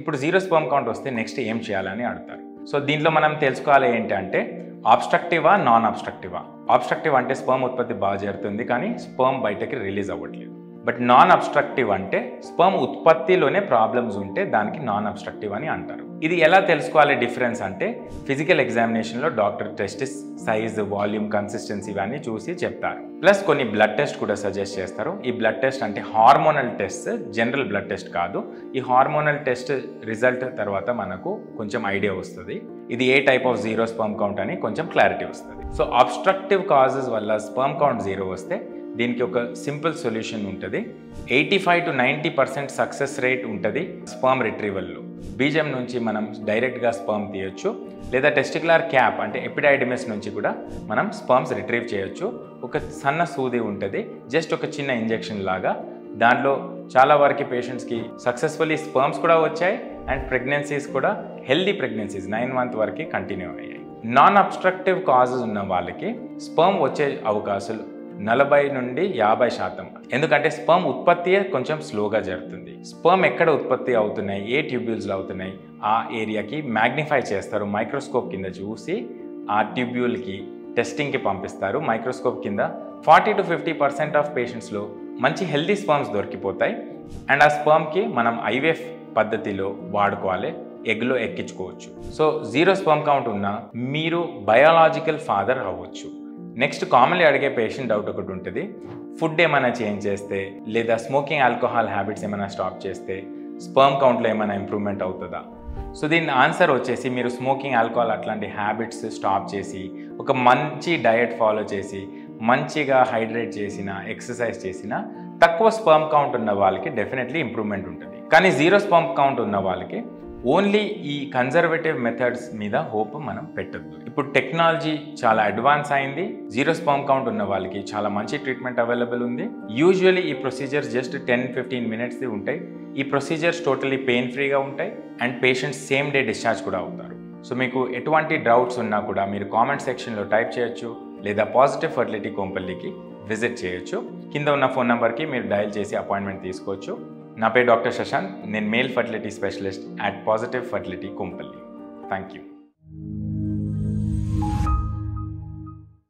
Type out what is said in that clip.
ఇప్పుడు zero sperm count వస్తే next ఏం చేయాలని అడుగుతారు. సో దీంట్లో మనం తెలుసుకోవాలి ఏంటంటే ఆబ్స్ట్రక్టివా నాన్ ఆబ్స్ట్రక్టివా. ఆబ్స్ట్రక్టివ్ అంటే స్పర్మ్ ఉత్పత్తి బాగా జరుగుతుంది కానీ స్పర్మ్ బయటకి రిలీజ్ అవ్వట్లేదు. బట్ నాన్ అబ్స్ట్రక్టివ్ అంటే స్పర్మ్ ఉత్పత్తిలోనే ప్రాబ్లమ్స్ ఉంటే దానికి నాన్ అబ్స్ట్రక్టివ్ అని అంటారు. ఇది ఎలా తెలుసుకోవాలి డిఫరెన్స్ అంటే ఫిజికల్ ఎగ్జామినేషన్లో doctor testis size, volume, consistency ఇవన్నీ చూసి చెప్తారు. ప్లస్ కొన్ని బ్లడ్ టెస్ట్ కూడా సజెస్ట్ చేస్తారు. ఈ బ్లడ్ టెస్ట్ అంటే hormonal test, general blood test కాదు. ఈ హార్మోనల్ టెస్ట్ రిజల్ట్ తర్వాత మనకు కొంచెం ఐడియా వస్తుంది ఇది ఏ type of zero sperm count అని కొంచెం క్లారిటీ వస్తుంది. సో అబ్స్ట్రక్టివ్ కాజెస్ వల్ల స్పర్మ్ కౌంట్ జీరో వస్తే దీనికి ఒక సింపుల్ సొల్యూషన్ ఉంటుంది. 85 to 90% సక్సెస్ రేట్ ఉంటుంది స్పర్మ్ రిట్రీవల్లో. బీజం నుంచి మనం డైరెక్ట్గా స్పర్మ్ తీయొచ్చు, లేదా టెస్టికులర్ క్యాప్ అంటే ఎపిడైడిమిస్ నుంచి కూడా మనం స్పర్మ్స్ రిట్రీవ్ చేయొచ్చు. ఒక సన్న సూది ఉంటుంది, జస్ట్ ఒక చిన్న ఇంజెక్షన్ లాగా. దాంట్లో చాలా వరకు పేషెంట్స్కి సక్సెస్ఫుల్లీ స్పర్మ్స్ కూడా వచ్చాయి అండ్ ప్రెగ్నెన్సీస్ కూడా హెల్దీ ప్రెగ్నెన్సీస్ 9 months వరకు కంటిన్యూ అయ్యాయి. నాన్ అబ్స్ట్రక్టివ్ కాజెస్ ఉన్న వాళ్ళకి స్పర్మ్ వచ్చే అవకాశాలు 40 నుండి 50%. ఎందుకంటే స్పర్మ్ ఉత్పత్తియే కొంచెం స్లోగా జరుగుతుంది. స్పర్మ్ ఎక్కడ ఉత్పత్తి అవుతున్నాయి, ఏ ట్యూబ్యూల్స్లో అవుతున్నాయి ఆ ఏరియాకి మ్యాగ్నిఫై చేస్తారు. మైక్రోస్కోప్ కింద చూసి ఆ ట్యూబ్యూల్కి టెస్టింగ్కి పంపిస్తారు. మైక్రోస్కోప్ కింద 40 to 50% ఆఫ్ పేషెంట్స్లో మంచి హెల్దీ స్పర్మ్స్ దొరికిపోతాయి. అండ్ ఆ స్పర్మ్కి మనం ఐవీఎఫ్ పద్ధతిలో వాడుకోవాలి, ఎగ్లో ఎక్కించుకోవచ్చు. సో జీరో స్పర్మ్ కౌంట్ ఉన్న మీరు బయాలజికల్ ఫాదర్ అవ్వచ్చు. నెక్స్ట్ కామన్లీ అడిగే పేషెంట్ డౌట్ ఒకటి ఉంటుంది, ఫుడ్ ఏమైనా చేంజ్ చేస్తే లేదా స్మోకింగ్, ఆల్కహాల్ హ్యాబిట్స్ ఏమైనా స్టాప్ చేస్తే స్పర్మ్ కౌంట్లో ఏమైనా ఇంప్రూవ్మెంట్ అవుతుందా. సో దీని ఆన్సర్ వచ్చేసి మీరు స్మోకింగ్, ఆల్కహాల్ అట్లాంటి హ్యాబిట్స్ స్టాప్ చేసి ఒక మంచి డయట్ ఫాలో చేసి మంచిగా హైడ్రేట్ చేసిన, ఎక్సర్సైజ్ చేసిన తక్కువ స్పర్మ్ కౌంట్ ఉన్న వాళ్ళకి డెఫినెట్లీ ఇంప్రూవ్మెంట్ ఉంటుంది. కానీ జీరో స్పర్మ్ కౌంట్ ఉన్న వాళ్ళకి ఓన్లీ ఈ కన్జర్వేటివ్ మెథడ్స్ మీద హోప్ మనం పెట్టద్దు. ఇప్పుడు టెక్నాలజీ చాలా అడ్వాన్స్ అయింది. జీరో స్పర్మ్ కౌంట్ ఉన్న వాళ్ళకి చాలా మంచి ట్రీట్మెంట్ అవైలబుల్ ఉంది. యూజువల్లీ ఈ ప్రొసీజర్స్ జస్ట్ 10-15 minutes ఉంటాయి. ఈ ప్రొసీజర్స్ టోటలీ పెయిన్ ఫ్రీగా ఉంటాయి and patients same day discharge కూడా అవుతారు. సో మీకు ఎటువంటి డౌట్స్ ఉన్నా కూడా మీరు కామెంట్ సెక్షన్లో టైప్ చేయొచ్చు, లేదా పాజిటివ్ ఫర్టిలిటీ కొంపల్లికి విజిట్ చేయొచ్చు. కింద ఉన్న ఫోన్ నెంబర్కి మీరు డయల్ చేసి అపాయింట్మెంట్ తీసుకోవచ్చు. నా పేరు డాక్టర్ శశాంక్, నేను male fertility specialist at positive fertility Kompally. Thank you.